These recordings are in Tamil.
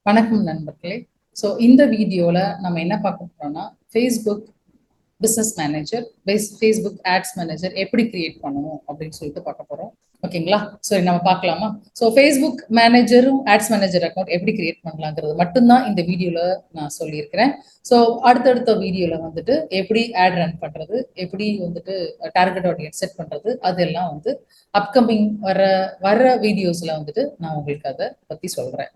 வணக்கம் நண்பர்களே. ஸோ இந்த வீடியோவில் நம்ம என்ன பார்க்க போறோம்னா Facebook business manager Facebook ads manager எப்படி கிரியேட் பண்ணணும் அப்படின்னு சொல்லிட்டு பார்க்க போகிறோம். ஓகேங்களா? சரி, நம்ம பார்க்கலாமா? ஸோ ஃபேஸ்புக் மேனேஜரும் ஆட்ஸ் மேனேஜர் அக்கௌண்ட் எப்படி கிரியேட் பண்ணலாங்கிறது மட்டும்தான் இந்த வீடியோவில் நான் சொல்லியிருக்கிறேன். ஸோ அடுத்தடுத்த வீடியோவில் வந்துட்டு எப்படி ஆட் ரன் பண்ணுறது, எப்படி வந்துட்டு டார்கெட் ஆடியன்ஸ் செட் பண்ணுறது, அதெல்லாம் வந்து அப்கமிங் வர வீடியோஸில் வந்துட்டு நான் உங்களுக்கு அதை பற்றி சொல்கிறேன்.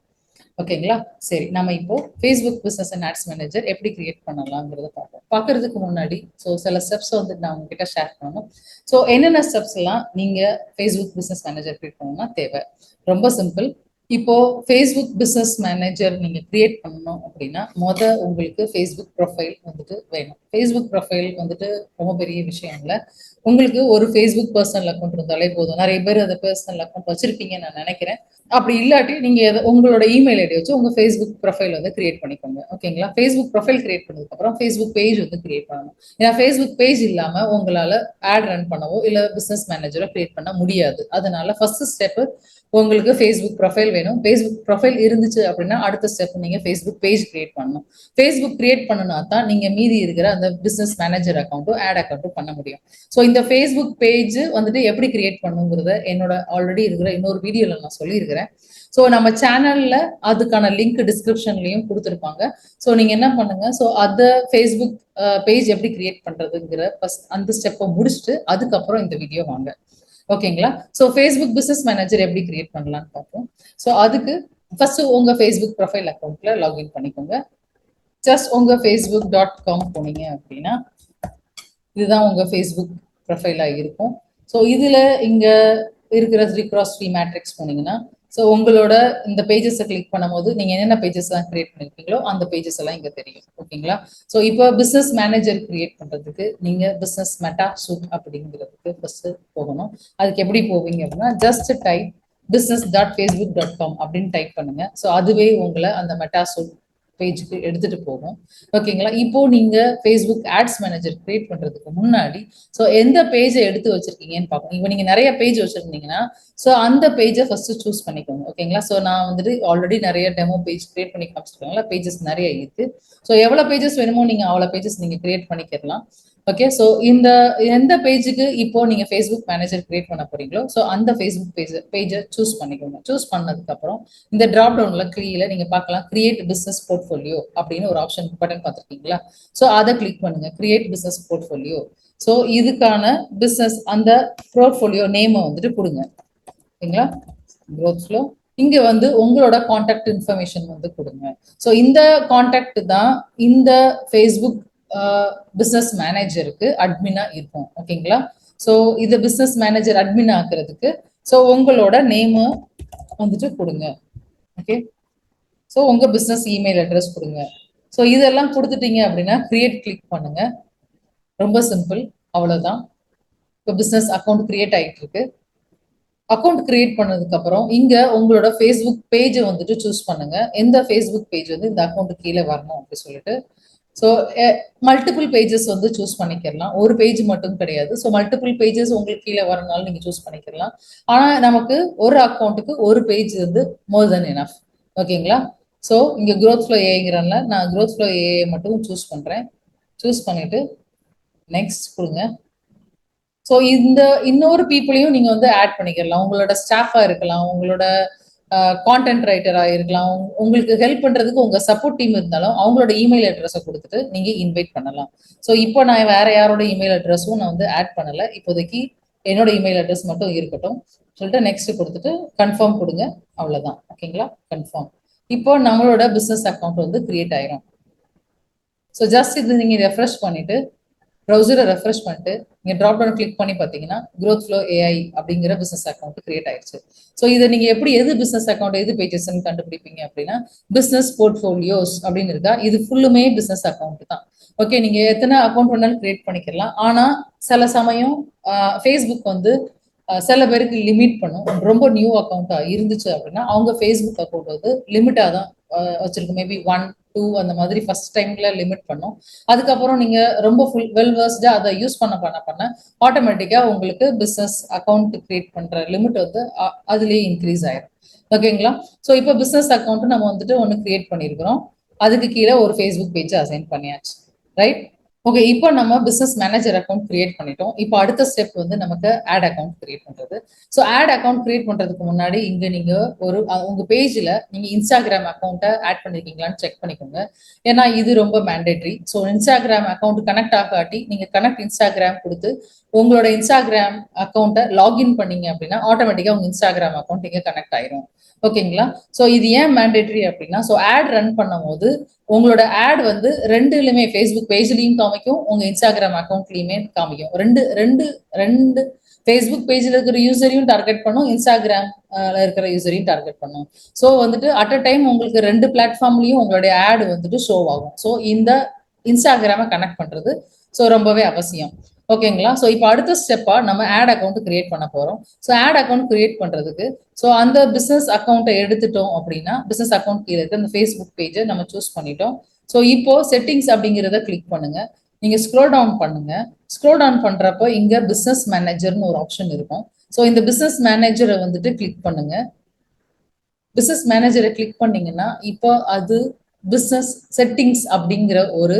ஓகேங்களா? சரி, நம்ம இப்போ Facebook business and ads manager எப்படி கிரியேட் பண்ணலாங்கிறத பார்ப்போம். பார்க்கறதுக்கு முன்னாடி சில ஸ்டெப்ஸ் வந்து நான் உங்ககிட்ட ஷேர் பண்ணணும். என்னென்ன ஸ்டெப்ஸ் எல்லாம் நீங்க ஃபேஸ்புக் பிசினஸ் மேனேஜர் கிரியேட் பண்ணணும்னா தேவை. ரொம்ப சிம்பிள். இப்போ ஃபேஸ்புக் பிசினஸ் மேனேஜர் நீங்க கிரியேட் பண்ணணும் அப்படின்னா உங்களுக்கு ஃபேஸ்புக் ப்ரொஃபைல் வந்துட்டு வேணும். ஃபேஸ்புக் ப்ரொஃபைல் வந்துட்டு ரொம்ப பெரிய விஷயம் இல்லை. உங்களுக்கு ஒரு ஃபேஸ்புக் பர்சனல் அக்கௌண்ட் இருந்தாலே போதும். நிறைய பேர் அதை பர்சனல் அக்கௌண்ட் வச்சிருப்பீங்கன்னு நான் நினைக்கிறேன். அப்படி இல்லாட்டி நீங்க உங்களோட இமெயில் ஐடி வச்சு உங்க ஃபேஸ்புக் ப்ரொஃபைல் வந்து கிரியேட் பண்ணிக்கோங்க. ஓகேங்களா? ஃபேஸ்புக் ப்ரொஃபைல் கிரியேட் பண்ணதுக்கு அப்புறம் ஃபேஸ்புக் பேஜ் வந்து கிரியேட் பண்ணணும். ஏன்னா ஃபேஸ்புக் பேஜ் இல்லாம உங்களால ஆட் ரன் பண்ணவோ இல்ல பிசினஸ் மேனேஜரோ கிரியேட் பண்ண முடியாது. அதனால ஃபர்ஸ்ட் ஸ்டெப் உங்களுக்கு ஃபேஸ்புக் ப்ரொஃபைல் வேணும். ஃபேஸ்புக் ப்ரொஃபைல் இருந்துச்சு அப்படின்னா அடுத்த ஸ்டெப் நீங்க ஃபேஸ்புக் பேஜ் கிரியேட் பண்ணணும். ஃபேஸ்புக் கிரியேட் பண்ணனா தான் நீங்க மீதி இருக்கிற அந்த பிசினஸ் மேனேஜர் அக்கௌண்ட்டும் ஆட் அக்கௌண்ட்டும் பண்ண முடியும். ஸோ இந்த ஃபேஸ்புக் பேஜ் வந்துட்டு எப்படி கிரியேட் பண்ணுங்கிறத என்னோட ஆல்ரெடி இருக்கிற இன்னொரு வீடியோல நான் சொல்லியிருக்கிறேன். ஸோ நம்ம சேனல்ல அதுக்கான லிங்க் டிஸ்கிரிப்ஷன்லயும் கொடுத்துருப்பாங்க. ஸோ நீங்க என்ன பண்ணுங்க, ஸோ அதை ஃபேஸ்புக் பேஜ் எப்படி கிரியேட் பண்றதுங்கிற ஃபர்ஸ்ட் அந்த ஸ்டெப்பை முடிச்சுட்டு அதுக்கப்புறம் இந்த வீடியோ வாங்க. ஓகேங்களா? ஸோ ஃபேஸ்புக் பிசினஸ் மேனேஜர் எப்படி கிரியேட் பண்ணலாம்னு பார்ப்போம். ஸோ அதுக்கு ஃபர்ஸ்ட் உங்க ஃபேஸ்புக் ப்ரொஃபைல் அக்கௌண்ட்ல லாகின் பண்ணிக்கோங்க. ஜஸ்ட் உங்க facebook.com போனீங்க அப்படின்னா இதுதான் உங்க ஃபேஸ்புக் ப்ரொஃபைலா இருக்கும். ஸோ இதுல இங்க இருக்கிற 3x3 மேட்ரிக்ஸ் போனீங்கன்னா ஸோ உங்களோட இந்த பேஜஸை கிளிக் பண்ணும்போது நீங்க என்னென்ன பேஜஸ் எல்லாம் கிரியேட் பண்ணிருக்கீங்களோ அந்த பேஜஸ் எல்லாம் இங்க தெரியும். ஓகேங்களா? ஸோ இப்போ பிசினஸ் மேனேஜர் கிரியேட் பண்றதுக்கு நீங்க பிசினஸ் மெட்டா சூட் அப்படிங்கிறதுக்கு ஃபர்ஸ்ட் போகணும். அதுக்கு எப்படி போவீங்க அப்படின்னா ஜஸ்ட் டைப் business.facebook.com அப்படின்னு டைப் பண்ணுங்க. ஸோ அதுவே உங்களை அந்த மெட்டா சூட் பேஜுக்கு எடுத்துட்டு போகும். ஓகேங்களா? இப்போ நீங்க ஃபேஸ்புக் ஆட்ஸ் மேனேஜர் கிரியேட் பண்றதுக்கு முன்னாடி ஸோ எந்த பேஜை எடுத்து வச்சிருக்கீங்கன்னு பார்க்கணும். இப்போ நீங்க நிறைய பேஜ் வச்சிருந்தீங்கன்னா ஸோ அந்த பேஜை ஃபர்ஸ்ட் சூஸ் பண்ணிக்கோங்க. ஓகேங்களா? ஸோ நான் வந்துட்டு ஆல்ரெடி நிறைய டெமோ பேஜ் கிரியேட் பண்ணி காமிச்சிருக்கேங்களா, பேஜஸ் நிறைய இருக்கு. ஸோ எவ்வளவு பேஜஸ் வேணுமோ நீங்க அவ்வளவு பேஜஸ் நீங்க கிரியேட் பண்ணிக்கலாம். ஓகே, ஸோ இந்த எந்த பேஜுக்கு இப்போ நீங்க ஃபேஸ்புக் மேனேஜர் கிரியேட் பண்ண போறீங்களோ ஸோ அந்த ஃபேஸ்புக் பேஜை சூஸ் பண்ணிக்கோங்க. சூஸ் பண்ணதுக்கு அப்புறம் இந்த டிராப் டவுன்ல கீழே நீங்க பார்க்கலாம் கிரியேட் பிசினஸ் போர்ட்ஃபோலியோ அப்படின்னு ஒரு ஆப்ஷன் பட்டன் பார்த்துருக்கீங்களா? ஸோ அதை கிளிக் பண்ணுங்க, கிரியேட் பிசினஸ் போர்ட்ஃபோலியோ. ஸோ இதுக்கான பிசினஸ் அந்த போர்ட்ஃபோலியோ நேமை வந்துட்டு கொடுங்க. ஓகேங்களா? growth flow இங்க வந்து உங்களோட கான்டாக்ட் இன்ஃபர்மேஷன் வந்து கொடுங்க. ஸோ இந்த கான்டாக்ட் தான் இந்த ஃபேஸ்புக் பிசினஸ் மேனேஜருக்கு அட்மினா இருக்கும். ஓகேங்களா? ஸோ இது பிசினஸ் மேனேஜர் அட்மின் ஆக்குறதுக்கு ஸோ உங்களோட நேமு வந்துட்டு கொடுங்க. ஓகே, ஸோ உங்க பிசினஸ் இமெயில் அட்ரஸ் கொடுங்க. ஸோ இதெல்லாம் கொடுத்துட்டீங்க அப்படின்னா கிரியேட் கிளிக் பண்ணுங்க. ரொம்ப சிம்பிள், அவ்வளவுதான். இப்போ பிசினஸ் அக்கௌண்ட் கிரியேட் ஆகிட்டு இருக்கு. அக்கௌண்ட் கிரியேட் பண்ணதுக்கு அப்புறம் இங்க உங்களோட ஃபேஸ்புக் பேஜை வந்துட்டு சூஸ் பண்ணுங்க. எந்த ஃபேஸ்புக் பேஜ் வந்து இந்த அக்கௌண்ட் கீழே வரணும் அப்படின்னு சொல்லிட்டு ஸோ மல்டிபிள் பேஜஸ் வந்து சூஸ் பண்ணிக்கலாம். ஒரு பேஜ் மட்டும் கிடையாது. ஸோ மல்டிபிள் பேஜஸ் உங்களுக்கு கீழே வரனாலும் நீங்க சூஸ் பண்ணிக்கலாம். ஆனா நமக்கு ஒரு அக்கௌண்ட்டுக்கு ஒரு பேஜ் வந்து மோர் தென் எனஃப். ஓகேங்களா? ஸோ இங்க growth flow ஏங்கிறனால நான் growth flow ஏ மட்டும் சூஸ் பண்றேன். சூஸ் பண்ணிட்டு நெக்ஸ்ட் கொடுங்க. ஸோ இந்த இன்னொரு பீப்புளையும் நீங்க வந்து ஆட் பண்ணிக்கலாம். உங்களோட ஸ்டாஃபா இருக்கலாம், உங்களோட கான்டென்ட் ரைட்டரா இருக்கலாம், உங்களுக்கு ஹெல்ப் பண்றதுக்கு உங்க சப்போர்ட் டீம் இருந்தாலும் அவங்களோட இமெயில் அட்ரஸை கொடுத்துட்டு நீங்க இன்வைட் பண்ணலாம். ஸோ இப்போ நான் வேற யாரோட இமெயில் அட்ரஸும் நான் வந்து ஆட் பண்ணல. இப்போதைக்கு என்னோட இமெயில் அட்ரஸ் மட்டும் இருக்கட்டும் சொல்லிட்டு நெக்ஸ்ட் கொடுத்துட்டு கன்ஃபார்ம் கொடுங்க. அவ்வளவுதான். ஓகேங்களா? கன்ஃபார்ம். இப்போ நம்மளோட பிசினஸ் அக்கௌண்ட் வந்து கிரியேட் ஆயிரும். ஸோ ஜஸ்ட் இது நீங்க ரெஃப்ரெஷ் பண்ணிட்டு ப்ரௌசரை ரெஃப்ரெஷ் பண்ணிட்டு நீங்க ட்ராப் டவுன் கிளிக் பண்ணி பார்த்தீங்கன்னா growth flow AI அப்படிங்கிற பிசினஸ் அக்கௌண்ட் கிரியேட் ஆயிடுச்சு. ஸோ இதை நீங்க எப்படி எது பிசினஸ் அக்கௌண்ட் எது பேஜஸ்ன்னு கண்டுபிடிப்பீங்க அப்படின்னா பிசினஸ் போர்ட்ஃபோலியோஸ் அப்படின்னு இருக்கா, இது ஃபுல்லுமே பிசினஸ் அக்கௌண்ட் தான். ஓகே, நீங்க எத்தனை அக்கௌண்ட் வேணாலும் கிரியேட் பண்ணிக்கலாம். ஆனா சில சமயம் ஃபேஸ்புக் வந்து சில பேருக்கு லிமிட் பண்ணும். ரொம்ப நியூ அக்கௌண்டா இருந்துச்சு அப்படின்னா அவங்க ஃபேஸ்புக் அக்கௌண்ட் வந்து லிமிட்டா தான் வச்சிருக்கும். மேபி 1, 2 அந்த மாதிரி ஃபர்ஸ்ட் டைம்ல லிமிட் பண்ணும். அதுக்கப்புறம் நீங்க ரொம்ப வெல் வர்ஸ்டா அதை யூஸ் பண்ண ஆட்டோமேட்டிக்கா உங்களுக்கு பிசினஸ் அக்கௌண்ட் கிரியேட் பண்ற லிமிட் வந்து அதுலயே இன்க்ரீஸ் ஆயிடும். ஓகேங்களா? ஸோ இப்போ பிசினஸ் அக்கௌண்ட் நம்ம வந்துட்டு ஒன்று கிரியேட் பண்ணியிருக்கிறோம். அதுக்கு கீழே ஒரு ஃபேஸ்புக் பேஜ் அசைன் பண்ணியாச்சு, ரைட்? ஓகே, இப்போ நம்ம பிசினஸ் மேனேஜர் அக்கௌண்ட் கிரியேட் பண்ணிட்டோம். இப்போ அடுத்த ஸ்டெப் வந்து நமக்கு ஆட் அக்கௌண்ட் கிரியேட் பண்றது. ஸோ ஆட் அக்கௌண்ட் கிரியேட் பண்றதுக்கு முன்னாடி இங்க நீங்க ஒரு உங்க பேஜ்ல நீங்க இன்ஸ்டாகிராம் அக்கௌண்ட்டை ஆட் பண்ணிருக்கீங்களான்னு செக் பண்ணிக்கோங்க. ஏன்னா இது ரொம்ப mandatory. So Instagram account connect ஆகாட்டி நீங்க கனெக்ட் இன்ஸ்டாகிராம் கொடுத்து உங்களோட இன்ஸ்டாகிராம் அக்கௌண்ட்டை லாகின் பண்ணீங்க அப்படின்னா ஆட்டோமேட்டிக்கா உங்க இன்ஸ்டாகிராம் அக்கௌண்ட் இங்க கனெக்ட் ஆயிரும். ஓகேங்களா? ஸோ இது ஏன் மேண்டேட்ரி அப்படின்னா, ஸோ ஆட் ரன் பண்ணும் போது உங்களோட ஆட் வந்து ரெண்டுலுமே ஃபேஸ்புக் பேஜ்லயும் காமிக்கும், உங்க இன்ஸ்டாகிராம் அக்கௌண்ட்லயுமே காமிக்கும். ரெண்டு ரெண்டு ரெண்டு ஃபேஸ்புக் பேஜ்ல இருக்கிற யூசரையும் டார்கெட் பண்ணும், இன்ஸ்டாகிராம் இருக்கிற யூசரையும் டார்கெட் பண்ணும். ஸோ வந்துட்டு அட் அ டைம் உங்களுக்கு ரெண்டு பிளாட்ஃபார்ம்லயும் உங்களுடைய ஆட் வந்துட்டு ஷோ ஆகும். ஸோ இந்த இன்ஸ்டாகிராமை கனெக்ட் பண்றது ஸோ ரொம்பவே அவசியம். ஓகேங்களா? ஸோ இப்போ அடுத்த ஸ்டெப்பா நம்ம ஆட் அக்கௌண்ட் கிரியேட் பண்ண போறோம். ஸோ ஆட் அக்கௌண்ட் கிரியேட் பண்றதுக்கு ஸோ அந்த பிசினஸ் அக்கௌண்ட்டை எடுத்துட்டோம் அப்படின்னா பிசினஸ் அக்கௌண்ட் கீழே இருக்க அந்த ஃபேஸ்புக் பேஜை நம்ம சூஸ் பண்ணிட்டோம். ஸோ இப்போ செட்டிங்ஸ் அப்படிங்கிறத கிளிக் பண்ணுங்க. நீங்க ஸ்க்ரோல் டவுன் பண்ணுங்க. ஸ்க்ரோல் டவுன் பண்றப்போ இங்க பிசினஸ் மேனேஜர்னு ஒரு ஆப்ஷன் இருக்கும். ஸோ இந்த பிசினஸ் மேனேஜரை வந்துட்டு கிளிக் பண்ணுங்க. பிசினஸ் மேனேஜரை கிளிக் பண்ணீங்கன்னா இப்போ அது பிசினஸ் செட்டிங்ஸ் அப்படிங்கிற ஒரு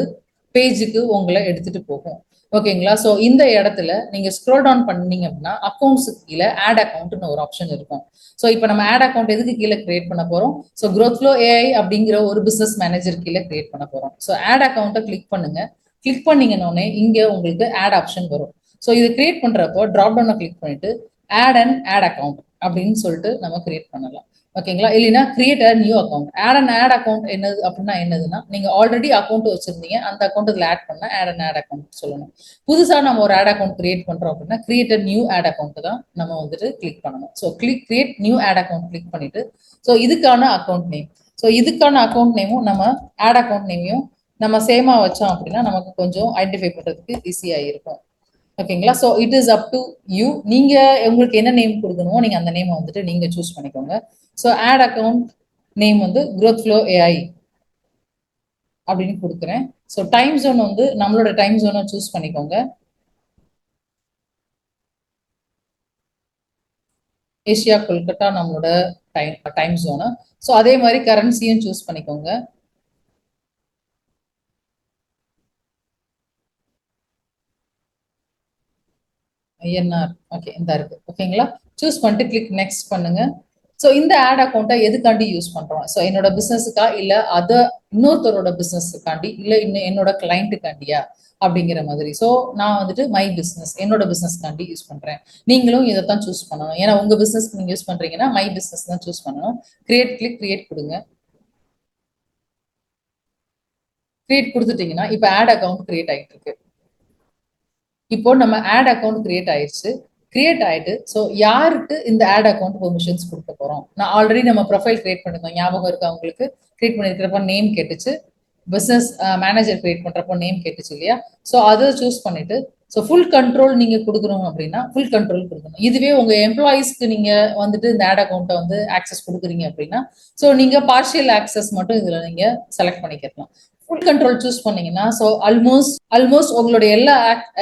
பேஜுக்கு உங்களை எடுத்துட்டு போகும். ஓகேங்களா? ஸோ இந்த இடத்துல நீங்க ஸ்க்ரோல் டவுன் பண்ணீங்க அப்படின்னா அக்கௌண்ட்ஸுக்கு கீழே ஆட் அக்கௌண்ட்னு ஒரு ஆப்ஷன் இருக்கும். ஸோ இப்போ நம்ம ஆட் அக்கௌண்ட் எதுக்கு கீழே கிரியேட் பண்ண போறோம்? ஸோ growth flow AI அப்படிங்கிற ஒரு பிசினஸ் மேனேஜர் கீழே கிரியேட் பண்ண போறோம். ஸோ ஆட் அக்கௌண்ட்டை கிளிக் பண்ணுங்க. கிளிக் பண்ணீங்கன்னொடனே இங்க உங்களுக்கு ஆட் ஆப்ஷன் வரும். ஸோ இது கிரியேட் பண்றப்போ டிராப் டவுனை கிளிக் பண்ணிட்டு ஆட் அண்ட் ஆட் அக்கௌண்ட் அப்படின்னு சொல்லிட்டு நம்ம கிரியேட் பண்ணலாம். ஓகேங்களா? இல்லைன்னா create a new account. Ad account என்னது அப்படின்னா என்னதுன்னா நீங்க ஆல்ரெடி அக்கௌண்ட் வச்சிருந்தீங்க, அந்த அக்கௌண்ட் இதுல ஆட் பண்ண ஆட் அக்கௌண்ட் சொல்லணும். புதுசா நம்ம ஒரு ஆட் அக்கௌண்ட் கிரியேட் பண்றோம் அப்படின்னா create a new ad account தான் நம்ம வந்துட்டு கிளிக் பண்ணணும். So create new ad account click பண்ணிட்டு ஸோ இதுக்கான அக்கௌண்ட் நேம், ஸோ இதுக்கான அக்கௌண்ட் நேமும் நம்ம ஆட் அக்கௌண்ட் நேமையும் நம்ம சேமா வச்சோம் அப்படின்னா நமக்கு கொஞ்சம் ஐடென்டிஃபை பண்றதுக்கு ஈஸியா இருக்கும். ஓகேங்களா? So it is up to you. நீங்க உங்களுக்கு என்ன நேம் கொடுக்கணுமோ நீங்க அந்த நேம் வந்துட்டு நீங்க சூஸ் பண்ணிக்கோங்க. ஸோ ஆட் அக்கௌண்ட் நேம் வந்து growth flow AI அப்படின்னு கொடுக்குறேன். ஸோ டைம் ஜோன் வந்து நம்மளோட டைம் ஜோனை சூஸ் பண்ணிக்கோங்க. ஏசியா கொல்கட்டா நம்மளோட டைம் ஜோனு. ஸோ அதே மாதிரி கரன்சியும் சூஸ் பண்ணிக்கோங்க. ஐஎன்ஆர் ஓகே இந்த இருக்கு. ஓகேங்களா? சூஸ் பண்ணிட்டு கிளிக் நெக்ஸ்ட் பண்ணுங்க. ஸோ இந்த ஆட் அக்கௌண்ட்டை எதுக்காண்டி யூஸ் பண்றோம்? ஸோ என்னோட பிசினஸுக்கா இல்ல அத இன்னொருத்தரோட பிசினஸுக்காண்டி இல்ல இன்னும் என்னோட கிளைண்ட்டுக்காண்டியா அப்படிங்கிற மாதிரி. ஸோ நான் வந்துட்டு மை பிசினஸ் என்னோட பிசினஸ்க்காண்டி யூஸ் பண்றேன். நீங்களும் இதைத்தான் சூஸ் பண்ணணும். ஏன்னா உங்க பிசினஸ்க்கு நீங்க யூஸ் பண்றீங்கன்னா மை பிசினஸ் தான் சூஸ் பண்ணணும். கிரியேட் கொடுங்க. கிரியேட் கொடுத்துட்டீங்கன்னா இப்போ ஆட் அக்கௌண்ட் கிரியேட் ஆகிட்டு இருக்கு. இப்போ நம்ம ஆட் அக்கௌண்ட் கிரியேட் ஆயிடுச்சு. கிரியேட் ஆயிட்டு ஸோ யாருக்கு இந்த ஆட் அக்கௌண்ட் பெர்மிஷன்ஸ் கொடுக்க போறோம்? நான் ஆல்ரெடி நம்ம ப்ரொஃபைல் கிரியேட் பண்ணிருந்தோம், ஞாபகம் இருக்கு அவங்களுக்கு? கிரியேட் பண்ணிருக்கிறப்ப நேம் கேட்டுச்சு, பிசினஸ் மேனேஜர் கிரியேட் பண்றப்போ நேம் கேட்டுச்சு இல்லையா? ஸோ அதை சூஸ் பண்ணிட்டு ஸோ ஃபுல் கண்ட்ரோல் நீங்க கொடுக்கணும் அப்படின்னா ஃபுல் கண்ட்ரோல் கொடுக்கணும். இதுவே உங்க எம்ப்ளாயிஸ்க்கு நீங்க வந்துட்டு இந்த ஆட் அக்கௌண்ட்டை வந்து ஆக்சஸ் கொடுக்குறீங்க அப்படின்னா ஸோ நீங்க பார்ஷியல் ஆக்சஸ் மட்டும் இதுல நீங்க செலக்ட் பண்ணிக்கலாம். ஃபுல் கண்ட்ரோல் சூஸ் பண்ணீங்கன்னா ஸோ ஆல்மோஸ்ட் உங்களுடைய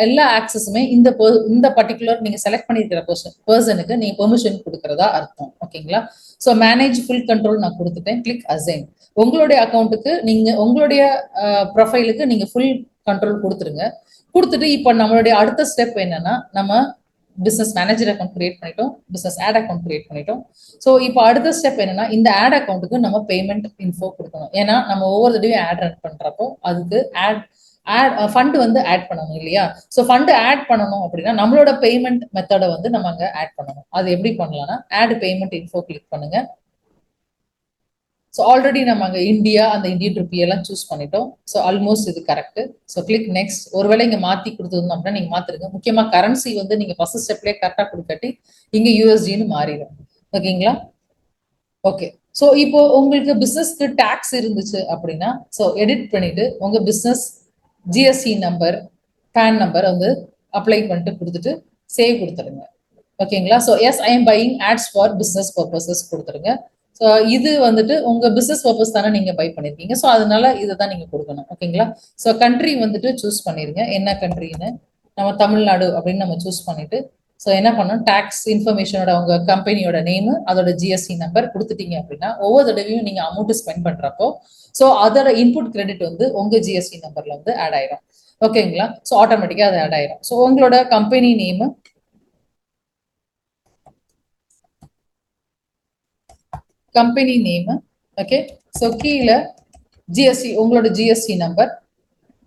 எல்லா ஆக்சஸுமே இந்த பர்டிகுலர் நீங்க செலக்ட் பண்ணிருக்கிற பர்சனுக்கு நீங்க பெர்மிஷன் கொடுக்கறதா அர்த்தம். ஓகேங்களா? ஸோ மேனேஜ் ஃபுல் கண்ட்ரோல் நான் கொடுத்துட்டேன். Click assign. உங்களுடைய அக்கௌண்ட்டுக்கு நீங்க உங்களுடைய ப்ரொஃபைலுக்கு நீங்க ஃபுல் கண்ட்ரோல் கொடுத்துருங்க. கொடுத்துட்டு இப்போ நம்மளுடைய அடுத்த ஸ்டெப் என்னன்னா நம்ம பிசினஸ் மேனேஜர் அக்கௌண்ட் கிரியேட் பண்ணிட்டோம், பிசினஸ் ஆட் அக்கௌண்ட் கிரியேட் பண்ணிட்டோம். ஸோ இப்போ அடுத்த ஸ்டெப் என்னன்னா இந்த ஆட் அக்கௌண்ட்டுக்கு நம்ம பேமெண்ட் இன்ஃபோ கொடுக்கணும். ஏன்னா நம்ம ஒவ்வொரு தடவையும் ஆட் ரன் பண்றப்போ அதுக்கு ஃபண்ட் வந்து ஆட் பண்ணணும் இல்லையா? ஸோ ஃபண்ட் ஆட் பண்ணணும் அப்படின்னா நம்மளோட பேமெண்ட் மெத்தடை வந்து நம்ம அங்கே ஆட் பண்ணணும். அது எப்படி பண்ணலாம்னா ஆட் பேமெண்ட் இன்ஃபோ கிளிக் பண்ணுங்க. ஸோ ஆல்ரெடி நம்ம அங்கே இந்தியா அந்த இந்தியன் ருப்பி எல்லாம் சூஸ் பண்ணிட்டோம். ஸோ ஆல்மோஸ்ட் இது கரெக்ட். So click next. ஒருவேளை இங்கே மாற்றி கொடுத்துருந்தோம் அப்படின்னா நீங்கள் மாற்றிருங்க. முக்கியமாக கரன்சி வந்து நீங்கள் ஃபர்ஸ்ட் ஸ்டெப்லேயே கரெக்டாக கொடுக்கட்டி இங்கே யூஎஸ்டின்னு மாறிடும். ஓகேங்களா? ஓகே. ஸோ இப்போ உங்களுக்கு பிசினஸ்க்கு டாக்ஸ் இருந்துச்சு அப்படின்னா ஸோ எடிட் பண்ணிட்டு உங்க business GST number PAN number வந்து அப்ளை பண்ணிட்டு கொடுத்துட்டு சேவ் கொடுத்துருங்க. ஓகேங்களா? So yes I'm buying ads for business purposes கொடுத்துருங்க. ஸோ இது வந்துட்டு உங்க பிசினஸ் பர்பஸ் தானே நீங்க பை பண்ணிருக்கீங்க. ஸோ அதனால இதை தான் நீங்க கொடுக்கணும். ஓகேங்களா? ஸோ கண்ட்ரி வந்துட்டு சூஸ் பண்ணிருங்க என்ன கண்ட்ரின்னு. நம்ம தமிழ்நாடு அப்படின்னு நம்ம சூஸ் பண்ணிட்டு ஸோ என்ன பண்ணணும், டேக்ஸ் இன்ஃபர்மேஷனோட உங்க கம்பெனியோட நேம், அதோட ஜிஎஸ்டி நம்பர் கொடுத்துட்டீங்க அப்படின்னா ஒவ்வொரு தடவையும் நீங்க அமௌண்ட் ஸ்பெண்ட் பண்றப்போ ஸோ அதோட இன்புட் கிரெடிட் வந்து உங்க ஜிஎஸ்டி நம்பர்ல வந்து ஆட் ஆயிரும். ஓகேங்களா? ஸோ ஆட்டோமேட்டிக்கா அது ஆட் ஆயிரும். ஸோ உங்களோட கம்பெனி நேம், ஓகே. ஸோ கீழே ஜிஎஸ்டி, உங்களோட ஜிஎஸ்டி நம்பர்,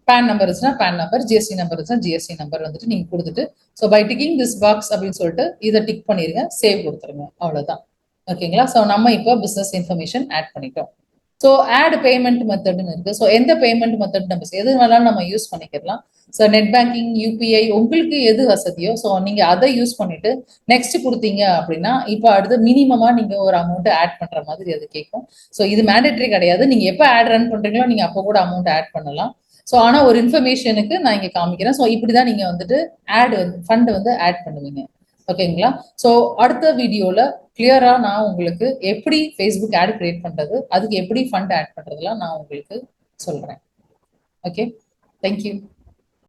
பேன் நம்பர் இருந்துச்சுன்னா பேன் நம்பர், ஜிஎஸ்டி நம்பர் இருந்துச்சுன்னா ஜிஎஸ்டி நம்பர் வந்துட்டு நீங்க கொடுத்துட்டு so by ticking this box அப்படின்னு சொல்லிட்டு இதை டிக் பண்ணிருங்க, சேவ் கொடுத்துருங்க, அவ்வளவுதான். ஓகேங்களா? ஸோ நம்ம இப்போ பிசினஸ் இன்ஃபர்மேஷன் ஆட் பண்ணிட்டோம். ஸோ ஆட் பேமெண்ட் மெத்தட்னு இருக்கு. ஸோ எந்த பேமெண்ட் மெத்தட் நம்ம எது வேணாலும் நம்ம யூஸ் பண்ணிக்கலாம். ஸோ நெட் பேங்கிங், யூபிஐ, உங்களுக்கு எது வசதியோ ஸோ நீங்க அதை யூஸ் பண்ணிட்டு நெக்ஸ்ட் கொடுத்தீங்க அப்படின்னா இப்போ அடுத்து மினிமமா நீங்க ஒரு அமௌண்ட் ஆட் பண்ற மாதிரி அது கேட்கும். ஸோ இது மேண்டேட்டரி கிடையாது, நீங்க எப்போ ஆட் ரன் பண்றீங்களோ நீங்க அப்போ கூட அமௌண்ட் ஆட் பண்ணலாம். ஸோ ஆனா ஒரு இன்ஃபர்மேஷனுக்கு நான் இங்க காமிக்கிறேன். ஸோ இப்படிதான் நீங்க வந்துட்டு ஆட் ஃபண்ட் வந்து ஆட் பண்ணுவீங்க. ஓகேங்களா? ஸோ அடுத்த வீடியோல கிளியரா நான் உங்களுக்கு எப்படி ஃபேஸ்புக் ஆட் கிரியேட் பண்றது, அதுக்கு எப்படி ஃபண்ட் ஆட் பண்றதுலாம் நான் உங்களுக்கு சொல்றேன். Okay, thank you.